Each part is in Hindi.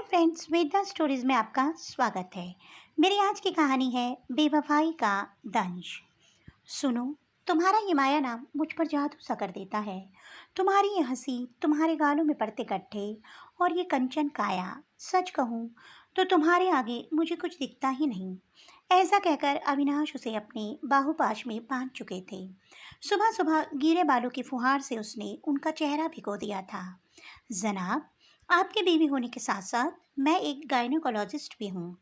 फ्रेंड्स, वेदा स्टोरीज में आपका स्वागत है। मेरी आज की कहानी है बेवफाई का दंश। सुनो, तुम्हारा ये माया नाम मुझ पर जादू सा कर देता है। तुम्हारी ये हंसी, तुम्हारे गालों में पड़ते गड्ढे और ये कंचन काया, सच कहूँ तो तुम्हारे आगे मुझे कुछ दिखता ही नहीं। ऐसा कहकर अविनाश उसे अपने बाहुपाश में बांध चुके थे। सुबह सुबह गीले बालों की फुहार से उसने उनका चेहरा भिगो दिया था। जनाब, आपके बीवी होने के साथ साथ मैं एक गायनोकोलॉजिस्ट भी हूँ।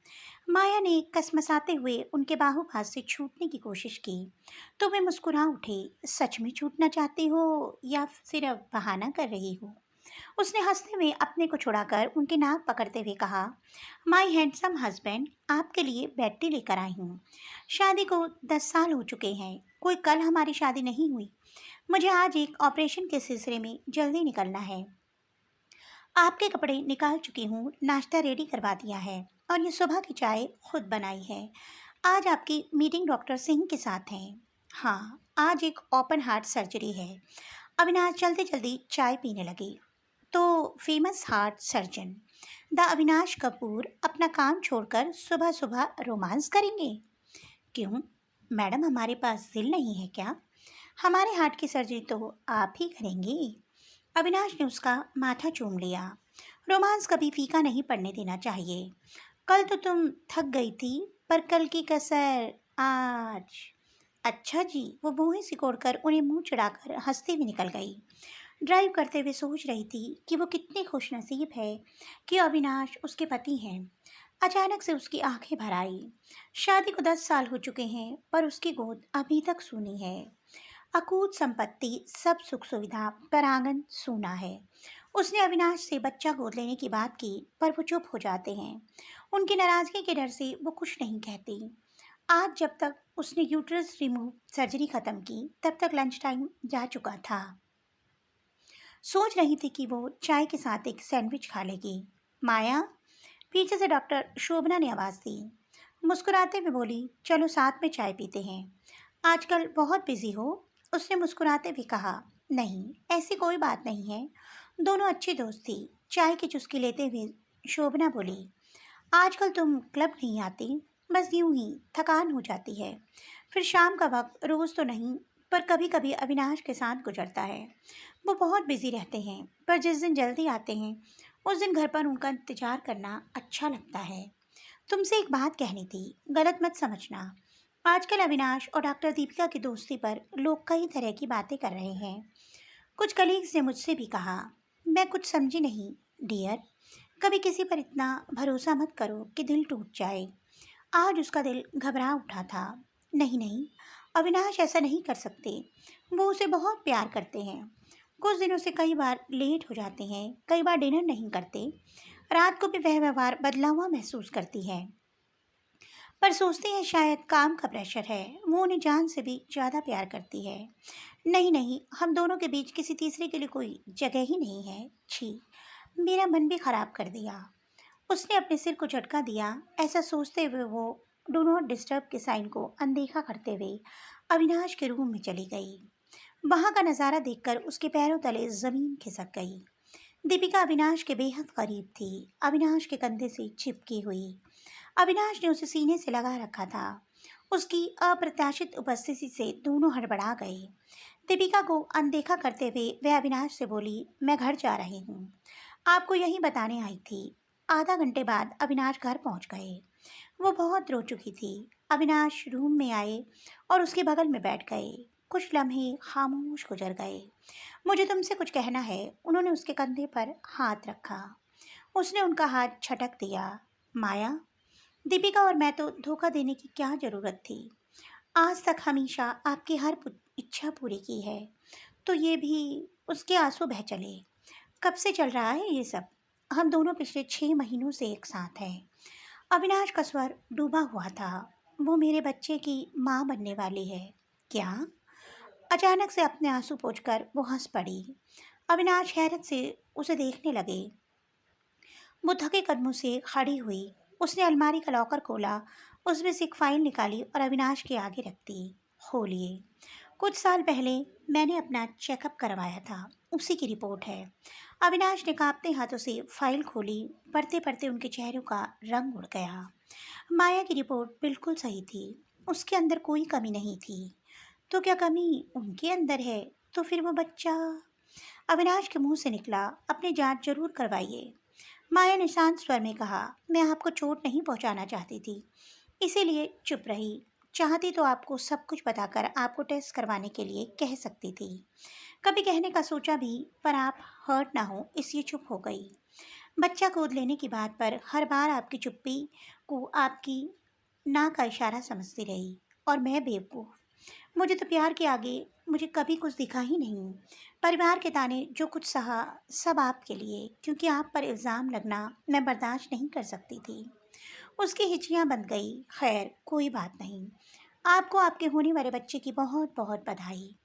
माया ने कसमसाते हुए उनके बाहुपास से छूटने की कोशिश की तो वे मुस्कुरा उठे। सच में छूटना चाहती हो या सिर्फ बहाना कर रही हो? उसने हंसते हुए अपने को छुड़ाकर उनकी नाक पकड़ते हुए कहा, माई हैंडसम हस्बैंड, आपके लिए बेटी लेकर आई हूँ। शादी को 10 साल हो चुके हैं, कोई कल हमारी शादी नहीं हुई। मुझे आज एक ऑपरेशन के सिलसिले में जल्दी निकलना है। आपके कपड़े निकाल चुकी हूँ, नाश्ता रेडी करवा दिया है और ये सुबह की चाय खुद बनाई है। आज आपकी मीटिंग डॉक्टर सिंह के साथ है। हाँ, आज एक ओपन हार्ट सर्जरी है। अविनाश जल्दी जल्दी चाय पीने लगे। तो famous heart surgeon the Avinash Kapoor अपना काम छोड़कर सुबह सुबह रोमांस करेंगे? क्यों मैडम, हमारे पास दिल नहीं है क्या? हमारे हार्ट की सर्जरी तो आप ही करेंगी। अविनाश ने उसका माथा चूम लिया। रोमांस कभी फीका नहीं पड़ने देना चाहिए। कल तो तुम थक गई थी, पर कल की कसर आज। अच्छा जी, वो मुँह सिकोड़कर उन्हें मुंह चिढ़ाकर हंसती हुई निकल गई। ड्राइव करते हुए सोच रही थी कि वो कितनी खुशनसीब है कि अविनाश उसके पति हैं। अचानक से उसकी आंखें भर आई। शादी को 10 साल हो चुके हैं, पर उसकी गोद अभी तक सूनी है। अकूत संपत्ति, सब सुख सुविधा, पर आंगन सूना है। उसने अविनाश से बच्चा गोद लेने की बात की, पर वो चुप हो जाते हैं। उनकी नाराजगी के डर से वो कुछ नहीं कहती। आज जब तक उसने यूट्रस रिमूव सर्जरी खत्म की, तब तक लंच टाइम जा चुका था। सोच रही थी कि वो चाय के साथ एक सैंडविच खा लेगी। माया, पीछे से डॉक्टर शोभना ने आवाज़ दी। मुस्कुराते हुए बोली, चलो साथ में चाय पीते हैं। आजकल बहुत बिजी हो? उसने मुस्कुराते हुए कहा। नहीं, ऐसी कोई बात नहीं है। दोनों अच्छी दोस्त थी। चाय की चुस्की लेते हुए शोभना बोली, आजकल तुम क्लब नहीं आती? बस यूं ही थकान हो जाती है। फिर शाम का वक्त रोज़ तो नहीं, पर कभी कभी अविनाश के साथ गुजरता है। वो बहुत बिजी रहते हैं, पर जिस दिन जल्दी आते हैं उस दिन घर पर उनका इंतज़ार करना अच्छा लगता है। तुमसे एक बात कहनी थी, गलत मत समझना। आजकल अविनाश और डॉक्टर दीपिका की दोस्ती पर लोग कई तरह की बातें कर रहे हैं। कुछ कलीग्स ने मुझसे भी कहा। मैं कुछ समझी नहीं डियर। कभी किसी पर इतना भरोसा मत करो कि दिल टूट जाए। आज उसका दिल घबरा उठा था। नहीं नहीं, अविनाश ऐसा नहीं कर सकते। वो उसे बहुत प्यार करते हैं। कुछ दिनों से कई बार लेट हो जाते हैं, कई बार डिनर नहीं करते। रात को भी वह व्यवहार बदला हुआ महसूस करती है, पर सोचती है शायद काम का प्रेशर है। वो उन्हें जान से भी ज़्यादा प्यार करती है। नहीं नहीं, हम दोनों के बीच किसी तीसरे के लिए कोई जगह ही नहीं है। छी, मेरा मन भी खराब कर दिया। उसने अपने सिर को झटका दिया। ऐसा सोचते हुए वो डू नॉट डिस्टर्ब के साइन को अनदेखा करते हुए अविनाश के रूम में चली गई। वहाँ का नज़ारा देखकर उसके पैरों तले ज़मीन खिसक गई। दीपिका अविनाश के बेहद करीब थी, अविनाश के कंधे से चिपकी हुई। अविनाश ने उसे सीने से लगा रखा था। उसकी अप्रत्याशित उपस्थिति से दोनों हड़बड़ा गए। दीपिका को अनदेखा करते हुए वह अविनाश से बोली, मैं घर जा रही हूँ, आपको यही बताने आई थी। आधा घंटे बाद अविनाश घर पहुँच गए। वो बहुत रो चुकी थी। अविनाश रूम में आए और उसके बगल में बैठ गए। कुछ लम्हे खामोश गुजर गए। मुझे तुमसे कुछ कहना है। उन्होंने उसके कंधे पर हाथ रखा। उसने उनका हाथ झटक दिया। माया, दीपिका और मैं तो धोखा देने की क्या ज़रूरत थी? आज तक हमेशा आपकी हर इच्छा पूरी की है, तो ये भी। उसके आंसू बह चले। कब से चल रहा है ये सब? हम दोनों पिछले 6 महीनों से एक साथ हैं। अविनाश का स्वर डूबा हुआ था। वो मेरे बच्चे की माँ बनने वाली है। क्या? अचानक से अपने आंसू पोंछकर वो हंस पड़ी। अविनाश हैरत से उसे देखने लगे। वो थके कदमों से खड़ी हुई। उसने अलमारी का लॉकर खोला, उसमें से एक फाइल निकाली और अविनाश के आगे रख दी। खोलिए। कुछ साल पहले मैंने अपना चेकअप करवाया था। उसी की रिपोर्ट है। अविनाश ने कांपते हाथों से फाइल खोली। पढ़ते पढ़ते उनके चेहरों का रंग उड़ गया। माया की रिपोर्ट बिल्कुल सही थी। उसके अंदर कोई कमी नहीं थी। तो क्या कमी उनके अंदर है? तो फिर वो बच्चा? अविनाश के मुंह से निकला, अपनी जांच जरूर करवाइए। माया ने शांत स्वर में कहा, मैं आपको चोट नहीं पहुंचाना चाहती थी, इसीलिए चुप रही। चाहती तो आपको सब कुछ बताकर आपको टेस्ट करवाने के लिए कह सकती थी। कभी कहने का सोचा भी, पर आप हर्ट ना हो इसलिए चुप हो गई। बच्चा गोद लेने की बात पर हर बार आपकी चुप्पी को आपकी ना का इशारा समझती रही। और मैं बेवकूफ़, मुझे तो प्यार के आगे मुझे कभी कुछ दिखा ही नहीं। परिवार के ताने जो कुछ सहा, सब आपके लिए, क्योंकि आप पर इल्ज़ाम लगना मैं बर्दाश्त नहीं कर सकती थी। उसकी हिचियाँ बंध गई। खैर कोई बात नहीं। आपको आपके होने वाले बच्चे की बहुत बहुत बधाई।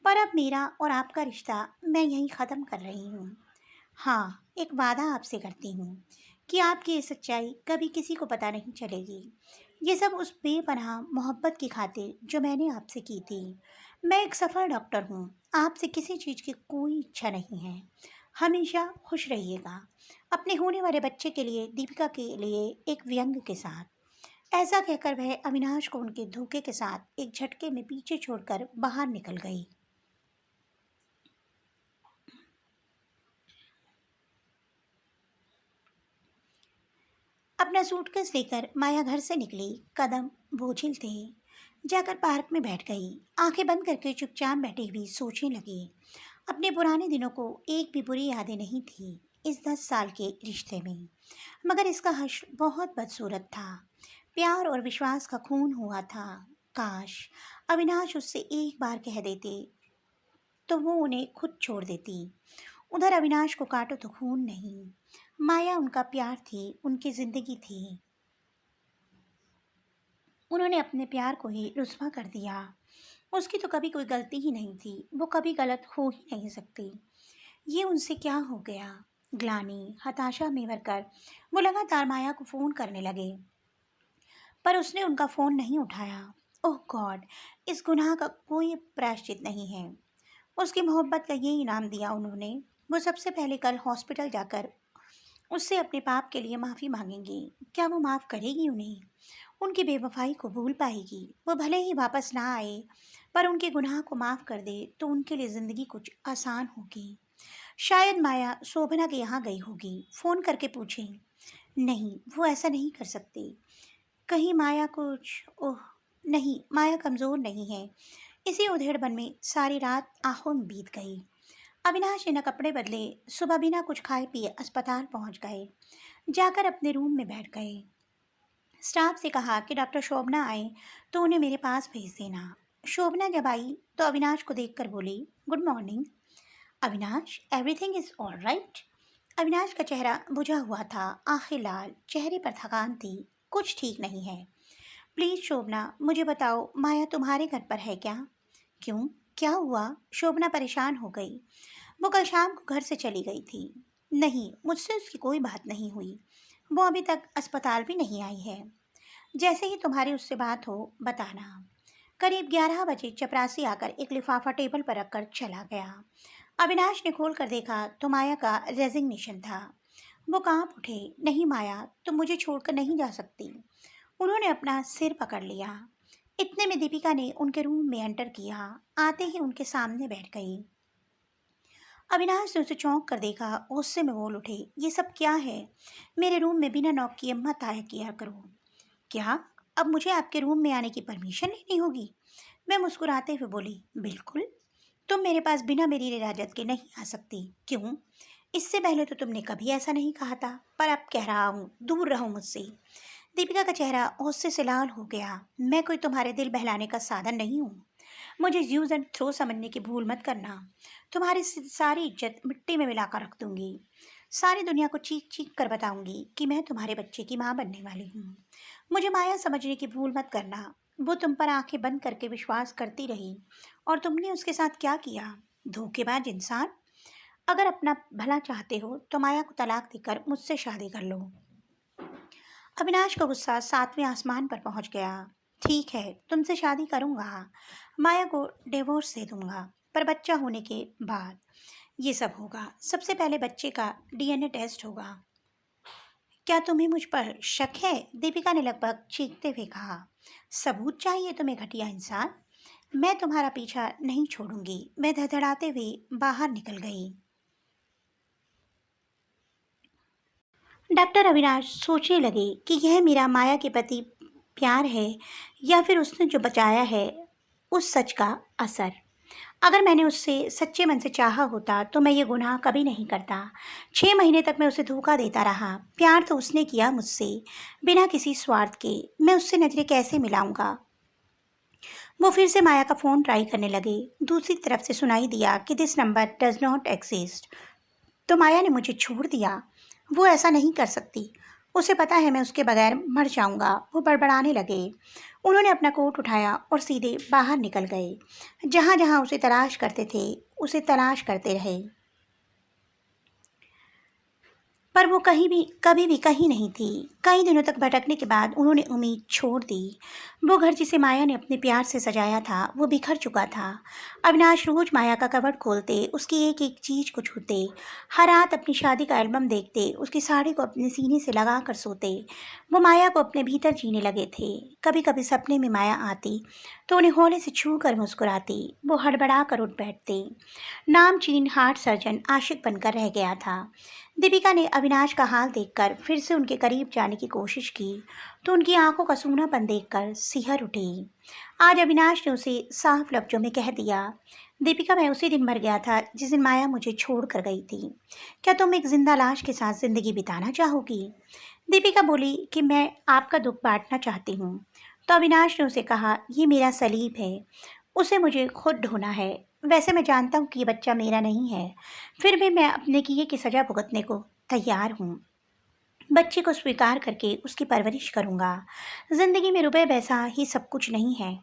पर अब मेरा और आपका रिश्ता मैं यहीं ख़त्म कर रही हूँ। हाँ, एक वादा आपसे करती हूँ कि आपकी ये सच्चाई कभी किसी को पता नहीं चलेगी। ये सब उस बेपनाह मोहब्बत की खातिर जो मैंने आपसे की थी। मैं एक सफल डॉक्टर हूँ। आपसे किसी चीज़ की कोई इच्छा नहीं है। हमेशा खुश रहिएगा। अपने होने वाले बच्चे के लिए, दीपिका के लिए एक व्यंग के साथ। ऐसा कहकर वह अविनाश को उनके धोखे के साथ एक झटके में पीछे छोड़कर बाहर निकल गई। अपना सूटकेस लेकर माया घर से निकली। कदम बोझिल थे। जाकर पार्क में बैठ गई। आंखें बंद करके चुपचाप बैठी हुई सोचने लगी। अपने पुराने दिनों को एक भी बुरी यादें नहीं थी इस 10 साल के रिश्ते में। मगर इसका हश्र बहुत बदसूरत था। प्यार और विश्वास का खून हुआ था। काश अविनाश उससे एक बार कह देते तो वो उन्हें खुद छोड़ देती। उधर अविनाश को काटो तो खून नहीं। माया उनका प्यार थी, उनकी जिंदगी थी। उन्होंने अपने प्यार को ही रुस्वा कर दिया। उसकी तो कभी कोई गलती ही नहीं थी, वो कभी गलत हो ही नहीं सकती। ये उनसे क्या हो गया? ग्लानि, हताशा में भरकर वो लगातार माया को फ़ोन करने लगे, पर उसने उनका फ़ोन नहीं उठाया। ओह गॉड, इस गुनाह का कोई प्रायश्चित नहीं है। उसकी मोहब्बत का ये इनाम दिया उन्होंने। वो सबसे पहले कल हॉस्पिटल जाकर उससे अपने पाप के लिए माफ़ी मांगेंगी। क्या वो माफ़ करेगी उन्हें? उनकी बेवफाई को भूल पाएगी? वो भले ही वापस ना आए, पर उनके गुनाह को माफ़ कर दे तो उनके लिए ज़िंदगी कुछ आसान होगी। शायद माया शोभना के यहाँ गई होगी। फ़ोन करके पूछें। नहीं, वो ऐसा नहीं कर सकती। कहीं माया कुछ, ओह नहीं, माया कमज़ोर नहीं है। इसी उधेड़बन में सारी रात आहों में बीत गई। अविनाश ने न कपड़े बदले, सुबह बिना कुछ खाए पिए अस्पताल पहुंच गए। जाकर अपने रूम में बैठ गए। स्टाफ से कहा कि डॉक्टर शोभना आए तो उन्हें मेरे पास भेज देना। शोभना जब आई तो अविनाश को देखकर बोली, good morning. Avinash, everything is all right? Avinash का चेहरा बुझा हुआ था, आंखें लाल, चेहरे पर थकान थी। कुछ ठीक नहीं है। प्लीज़ शोभना, मुझे बताओ माया तुम्हारे घर पर है क्या? क्यों, क्या हुआ? शोभना परेशान हो गई। वो कल शाम को घर से चली गई थी। नहीं, मुझसे उसकी कोई बात नहीं हुई। वो अभी तक अस्पताल भी नहीं आई है। जैसे ही तुम्हारी उससे बात हो बताना। करीब 11 बजे चपरासी आकर एक लिफाफा टेबल पर रखकर चला गया। अविनाश ने खोल कर देखा तो माया का रेजिग्नेशन था। वो कांप उठे। नहीं माया, तुम मुझे छोड़कर नहीं जा सकती। उन्होंने अपना सिर पकड़ लिया। इतने में दीपिका ने उनके रूम में एंटर किया। आते ही उनके सामने बैठ गई। अविनाश ने उसे चौंक कर देखा। गुस्से में बोल उठे, ये सब क्या है? मेरे रूम में बिना नॉक किए मत आया किया करो। क्या? अब मुझे आपके रूम में आने की परमिशन लेनी होगी? मैं मुस्कुराते हुए बोली, बिल्कुल। तुम मेरे पास बिना मेरी इजाज़त के नहीं आ सकती। क्यों? इससे पहले तो तुमने कभी ऐसा नहीं कहा था, पर अब कह रहा हूँ, दूर रहो मुझसे। दीपिका का चेहरा गुस्से से लाल हो गया। मैं कोई तुम्हारे दिल बहलाने का साधन नहीं हूँ। मुझे यूज़ एंड थ्रो समझने की भूल मत करना। तुम्हारी सारी इज्जत मिट्टी में मिलाकर रख दूंगी। सारी दुनिया को चीख चीख कर बताऊंगी कि मैं तुम्हारे बच्चे की माँ बनने वाली हूँ। मुझे माया समझने की भूल मत करना। वो तुम पर आंखें बंद करके विश्वास करती रही, और तुमने उसके साथ क्या किया? धोखेबाज इंसान। अगर अपना भला चाहते हो तो माया को तलाक देकर मुझसे शादी कर लो। अविनाश का गुस्सा 7वें आसमान पर पहुंच गया। ठीक है, तुमसे शादी करूंगा। माया को डिवोर्स दे दूंगा, पर बच्चा होने के बाद। ये सब होगा। सबसे पहले बच्चे का डीएनए टेस्ट होगा। क्या तुम्हें मुझ पर शक है? दीपिका ने लगभग चीखते हुए कहा। सबूत चाहिए तुम्हें, घटिया इंसान। मैं तुम्हारा पीछा नहीं छोड़ूंगी। मैं धड़धड़ाते हुए बाहर निकल गई। डॉक्टर अविनाश सोचने लगे कि यह मेरा माया के प्रति प्यार है या फिर उसने जो बचाया है उस सच का असर। अगर मैंने उससे सच्चे मन से चाहा होता तो मैं ये गुनाह कभी नहीं करता। 6 महीने तक मैं उसे धोखा देता रहा। प्यार तो उसने किया मुझसे, बिना किसी स्वार्थ के। मैं उससे नजरें कैसे मिलाऊंगा? वो फिर से माया का फ़ोन ट्राई करने लगे। दूसरी तरफ से सुनाई दिया कि this number does not exist. तो माया ने मुझे छोड़ दिया। वो ऐसा नहीं कर सकती। उसे पता है मैं उसके बगैर मर जाऊंगा। वो बड़बड़ाने लगे। उन्होंने अपना कोट उठाया और सीधे बाहर निकल गए। जहाँ जहाँ उसे तलाश करते थे, उसे तलाश करते रहे, पर वो कहीं भी कभी भी कहीं नहीं थी। कई दिनों तक भटकने के बाद उन्होंने उम्मीद छोड़ दी। वो घर जिसे माया ने अपने प्यार से सजाया था वो बिखर चुका था। अविनाश रोज माया का कबर्ड खोलते, उसकी एक एक चीज को छूते, हर रात अपनी शादी का एल्बम देखते, उसकी साड़ी को अपने सीने से लगा कर सोते। वो माया को अपने भीतर जीने लगे थे। कभी कभी सपने में माया आती तो उन्हें हौले से छू कर मुस्कुराती। वो हड़बड़ा कर उठ बैठते। नामचीन हार्ट सर्जन आशिक बनकर रह गया था। दीपिका ने अविनाश का हाल देखकर फिर से उनके करीब जाने की कोशिश की तो उनकी आंखों का सूनापन देखकर सिहर उठी। आज अविनाश ने उसे साफ लफ्जों में कह दिया, दीपिका, मैं उसी दिन मर गया था जिस दिन माया मुझे छोड़ कर गई थी। क्या तुम एक जिंदा लाश के साथ जिंदगी बिताना चाहोगी? दीपिका बोली कि मैं आपका दुख बांटना चाहती हूँ। तो अविनाश ने उसे कहा, ये मेरा सलीब है, उसे मुझे खुद ढोना है। वैसे मैं जानता हूँ कि ये बच्चा मेरा नहीं है, फिर भी मैं अपने किए की सज़ा भुगतने को तैयार हूँ। बच्चे को स्वीकार करके उसकी परवरिश करूँगा। ज़िंदगी में रुपए पैसा ही सब कुछ नहीं है।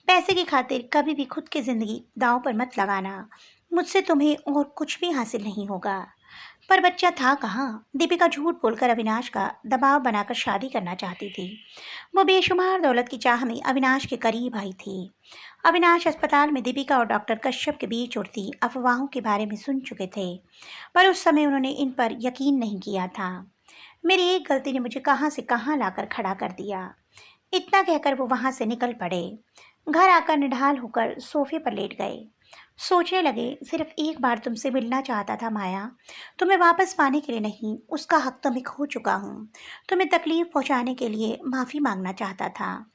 पैसे की खातिर कभी भी खुद की ज़िंदगी दांव पर मत लगाना। मुझसे तुम्हें और कुछ भी हासिल नहीं होगा। पर बच्चा था कहाँ? दीपिका झूठ बोलकर अविनाश का दबाव बनाकर शादी करना चाहती थी। वो बेशुमार दौलत की चाह में अविनाश के करीब आई थी। अविनाश अस्पताल में दीपिका और डॉक्टर कश्यप के बीच उड़ती अफवाहों के बारे में सुन चुके थे, पर उस समय उन्होंने इन पर यकीन नहीं किया था। मेरी एक गलती ने मुझे कहाँ से कहाँ लाकर खड़ा कर दिया। इतना कहकर वो वहाँ से निकल पड़े। घर आकर निढाल होकर सोफे पर लेट गए। सोचने लगे, सिर्फ एक बार तुमसे मिलना चाहता था माया। तुम्हें वापस पाने के लिए नहीं, उसका हक तो मैं खो चुका हूँ। तुम्हें तकलीफ पहुँचाने के लिए माफ़ी मांगना चाहता था।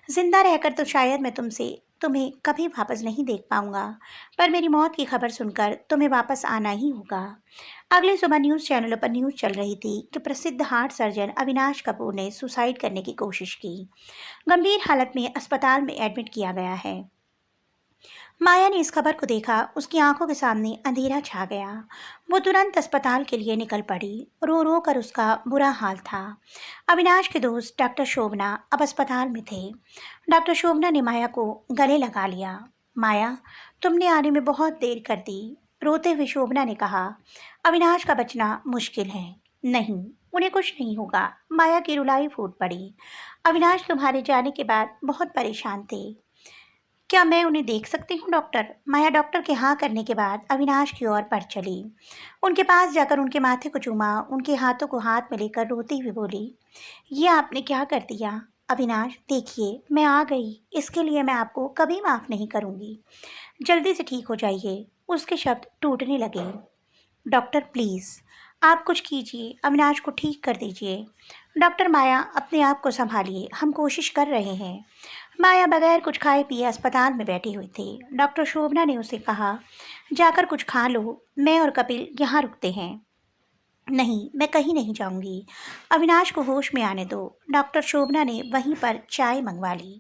जिंदा रहकर तो शायद मैं तुम्हें कभी वापस नहीं देख पाऊंगा, पर मेरी मौत की खबर सुनकर तुम्हें वापस आना ही होगा। अगली सुबह न्यूज़ चैनलों पर न्यूज़ चल रही थी कि प्रसिद्ध हार्ट सर्जन अविनाश कपूर ने सुसाइड करने की कोशिश की। गंभीर हालत में अस्पताल में एडमिट किया गया है। माया ने इस खबर को देखा। उसकी आंखों के सामने अंधेरा छा गया। वो तुरंत अस्पताल के लिए निकल पड़ी। रो रो कर उसका बुरा हाल था। अविनाश के दोस्त डॉक्टर शोभना अब अस्पताल में थे। डॉक्टर शोभना ने माया को गले लगा लिया। माया, तुमने आने में बहुत देर कर दी। रोते हुए शोभना ने कहा, अविनाश का बचना मुश्किल है। नहीं, उन्हें कुछ नहीं होगा। माया की रुलाई फूट पड़ी। अविनाश तुम्हारे जाने के बाद बहुत परेशान थे। क्या मैं उन्हें देख सकती हूँ डॉक्टर? माया डॉक्टर के हाँ करने के बाद अविनाश की ओर बढ़ चली। उनके पास जाकर उनके माथे को चूमा, उनके हाथों को हाथ में लेकर रोती हुई बोली, ये आपने क्या कर दिया? अविनाश, देखिए, मैं आ गई, इसके लिए मैं आपको कभी माफ़ नहीं करूँगी। जल्दी से ठीक हो जाइए। उसके शब्द टूटने लगे। डॉक्टर प्लीज़, आप कुछ कीजिए, अविनाश को ठीक कर दीजिए। डॉक्टर, माया अपने आप को संभालिए, हम कोशिश कर रहे हैं। माया बगैर कुछ खाए पिए अस्पताल में बैठी हुई थी। डॉक्टर शोभना ने उसे कहा, जाकर कुछ खा लो, मैं और कपिल यहाँ रुकते हैं। नहीं, मैं कहीं नहीं जाऊंगी, अविनाश को होश में आने दो। डॉक्टर शोभना ने वहीं पर चाय मंगवा ली।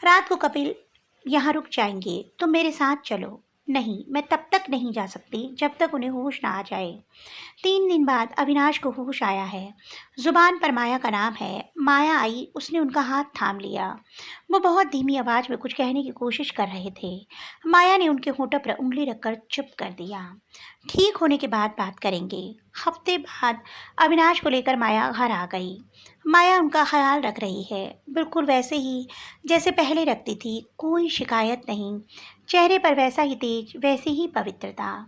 रात को कपिल यहाँ रुक जाएंगे, तुम मेरे साथ चलो। नहीं, मैं तब तक नहीं जा सकती जब तक उन्हें होश ना आ जाए। 3 दिन बाद अविनाश को होश आया है। जुबान पर माया का नाम है। माया आई, उसने उनका हाथ थाम लिया। वो बहुत धीमी आवाज में कुछ कहने की कोशिश कर रहे थे। माया ने उनके होठों पर उंगली रखकर चुप कर दिया। ठीक होने के बाद बात करेंगे। हफ्ते बाद अविनाश को लेकर माया घर आ गई। माया उनका ख्याल रख रही है, बिल्कुल वैसे ही जैसे पहले रखती थी। कोई शिकायत नहीं। चेहरे पर वैसा ही तेज, वैसी ही पवित्रता।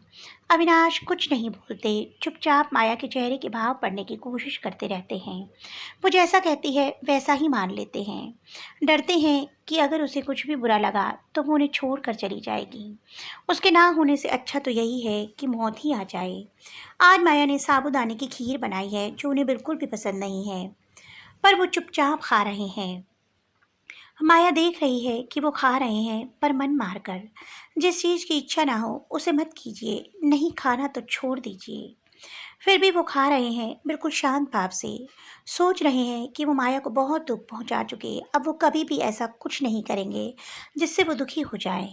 अविनाश कुछ नहीं बोलते, चुपचाप माया के चेहरे के भाव पढ़ने की कोशिश करते रहते हैं। वो जैसा कहती है वैसा ही मान लेते हैं। डरते हैं कि अगर उसे कुछ भी बुरा लगा तो वो उन्हें छोड़ कर चली जाएगी। उसके ना होने से अच्छा तो यही है कि मौत ही आ जाए। आज माया ने साबूदाने की खीर बनाई है जो उन्हें बिल्कुल भी पसंद नहीं है, पर वो चुपचाप खा रहे हैं। माया देख रही है कि वो खा रहे हैं, पर मन मारकर। जिस चीज़ की इच्छा ना हो उसे मत कीजिए, नहीं खाना तो छोड़ दीजिए। फिर भी वो खा रहे हैं बिल्कुल शांत भाव से। सोच रहे हैं कि वो माया को बहुत दुख पहुंचा चुके, अब वो कभी भी ऐसा कुछ नहीं करेंगे जिससे वो दुखी हो जाए।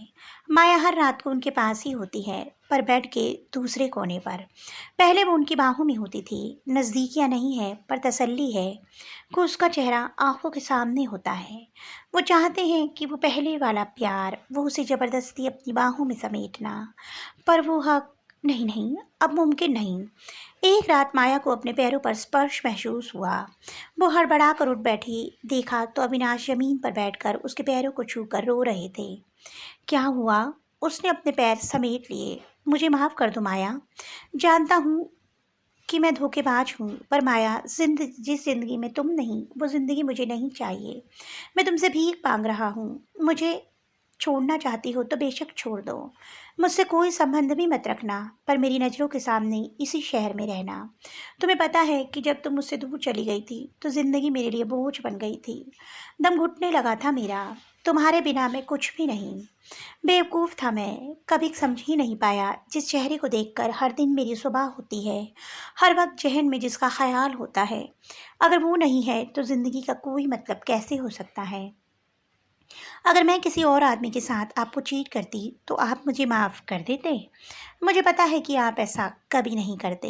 माया हर रात को उनके पास ही होती है, पर बेड के दूसरे कोने पर। पहले वो उनकी बाहों में होती थी। नज़दीकियाँ नहीं है, पर तसल्ली है कि उसका चेहरा आंखों के सामने होता है। वो चाहते हैं कि वो पहले वाला प्यार, वो उसे ज़बरदस्ती अपनी बाहों में समेटना, पर वो हक नहीं, नहीं, अब मुमकिन नहीं। एक रात माया को अपने पैरों पर स्पर्श महसूस हुआ। वो हड़बड़ा कर उठ बैठी। देखा तो अविनाश जमीन पर बैठकर उसके पैरों को छूकर रो रहे थे। क्या हुआ? उसने अपने पैर समेट लिए। मुझे माफ़ कर दो माया। जानता हूँ कि मैं धोखेबाज हूँ, पर माया, जिस ज़िंदगी में तुम नहीं, वो ज़िंदगी मुझे नहीं चाहिए। मैं तुमसे भीख मांग रहा हूँ। मुझे छोड़ना चाहती हो तो बेशक छोड़ दो। मुझसे कोई संबंध भी मत रखना, पर मेरी नज़रों के सामने इसी शहर में रहना। तुम्हें पता है कि जब तुम मुझसे दूर चली गई थी तो ज़िंदगी मेरे लिए बोझ बन गई थी। दम घुटने लगा था मेरा। तुम्हारे बिना मैं कुछ भी नहीं। बेवकूफ़ था मैं, कभी समझ ही नहीं पाया जिस चेहरे को देखकर हर दिन मेरी सुबह होती है, हर वक्त जहन में जिसका ख्याल होता है। अगर वो नहीं है तो ज़िंदगी का कोई मतलब कैसे हो सकता है? अगर मैं किसी और आदमी के साथ आपको चीट करती तो आप मुझे माफ़ कर देते? मुझे पता है कि आप ऐसा कभी नहीं करते,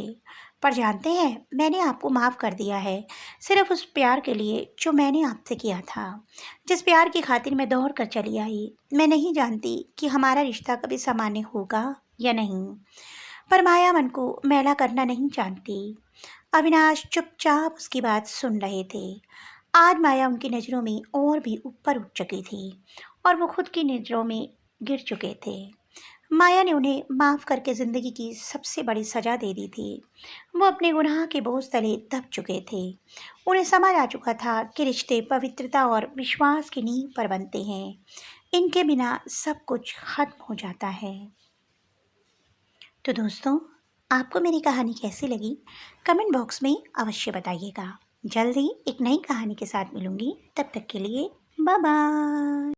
पर जानते हैं, मैंने आपको माफ़ कर दिया है, सिर्फ़ उस प्यार के लिए जो मैंने आपसे किया था, जिस प्यार की खातिर मैं दौड़ कर चली आई। मैं नहीं जानती कि हमारा रिश्ता कभी सामान्य होगा या नहीं, पर माया मन को मैला करना नहीं जानती। अविनाश चुपचाप उसकी बात सुन रहे थे। आज माया उनकी नज़रों में और भी ऊपर उठ चुकी थी, और वो खुद की नज़रों में गिर चुके थे। माया ने उन्हें माफ़ करके ज़िंदगी की सबसे बड़ी सज़ा दे दी थी। वो अपने गुनाह के बोझ तले दब चुके थे। उन्हें समझ आ चुका था कि रिश्ते पवित्रता और विश्वास की नींव पर बनते हैं। इनके बिना सब कुछ खत्म हो जाता है। तो दोस्तों, आपको मेरी कहानी कैसी लगी? कमेंट बॉक्स में अवश्य बताइएगा। जल्द ही एक नई कहानी के साथ मिलूंगी। तब तक के लिए बाय बाय।